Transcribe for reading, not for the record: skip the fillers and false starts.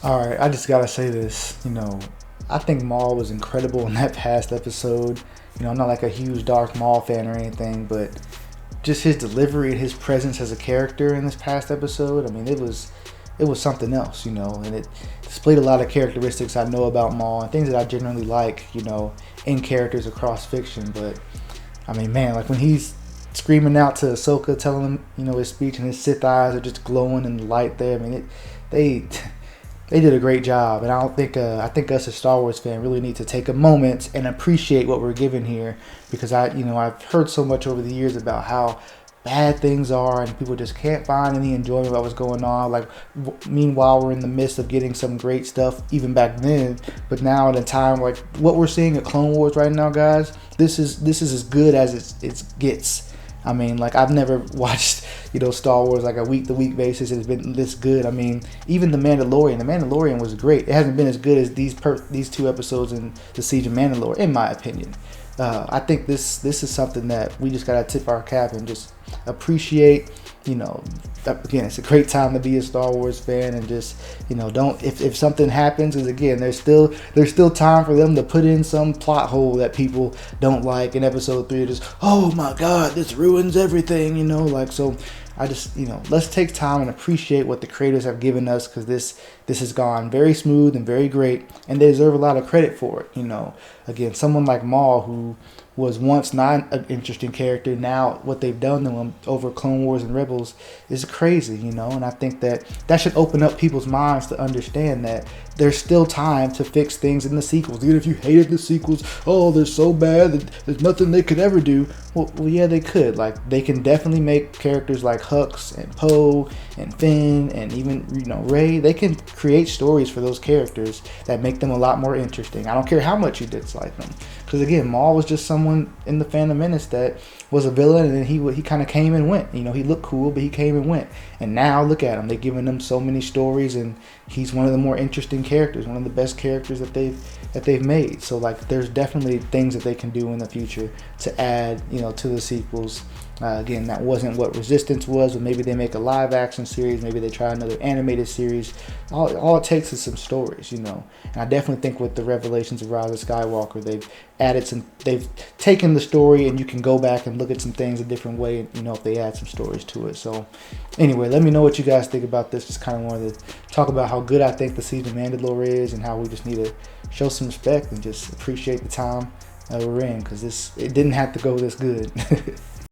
All right, I just gotta say this. I think Maul was incredible in that past episode. I'm not like a huge Darth Maul fan or anything, but just his delivery and his presence as a character in this past episode. I mean, it was something else, and it displayed a lot of characteristics I know about Maul and things that I generally like, in characters across fiction. But I mean, man, like when he's screaming out to Ahsoka, telling him, his speech, and his Sith eyes are just glowing in the light there. I mean, they they did a great job, and I think us as Star Wars fans really need to take a moment and appreciate what we're given here, because I've heard so much over the years about how bad things are and people just can't find any enjoyment about what's going on. Like, meanwhile, we're in the midst of getting some great stuff even back then, but now in a time like what we're seeing at Clone Wars right now, guys, this is as good as it gets. I mean, like, I've never watched, Star Wars like a week-to-week basis. It's been this good. I mean, even The Mandalorian. The Mandalorian was great. It hasn't been as good as these two episodes in the Siege of Mandalore, in my opinion. I think this is something that we just gotta tip our cap and just appreciate. Again, it's a great time to be a Star Wars fan, and just don't, if something happens, because again, there's still time for them to put in some plot hole that people don't like in episode 3. Just, oh my God, this ruins everything. So I just, let's take time and appreciate what the creators have given us, because this has gone very smooth and very great, and they deserve a lot of credit for it. Again, someone like Maul, who was once not an interesting character, now what they've done to him over Clone Wars and Rebels is crazy, and I think that should open up people's minds to understand that there's still time to fix things in the sequels. Even if you hated the sequels, oh, they're so bad that there's nothing they could ever do. Well, yeah, they could. Like, they can definitely make characters like Hux and Poe and Finn and even, Rey. They can create stories for those characters that make them a lot more interesting. I don't care how much you dislike them. Because again, Maul was just someone in the Phantom Menace that was a villain, and then he kind of came and went. He looked cool, but he came and went. And now look at him; they've given him so many stories, and he's one of the more interesting characters, one of the best characters that they've made. So like, there's definitely things that they can do in the future to add, to the sequels. Again, that wasn't what Resistance was, but maybe they make a live action series, maybe they try another animated series. All it takes is some stories, And I definitely think with the Revelations of Rise of Skywalker, they've taken the story, and you can go back and look at some things a different way, if they add some stories to it. So anyway, let me know what you guys think about this. Just kind of wanted to talk about how good I think the Siege of Mandalore is, and how we just need to show some respect and just appreciate the time we're in, because it didn't have to go this good.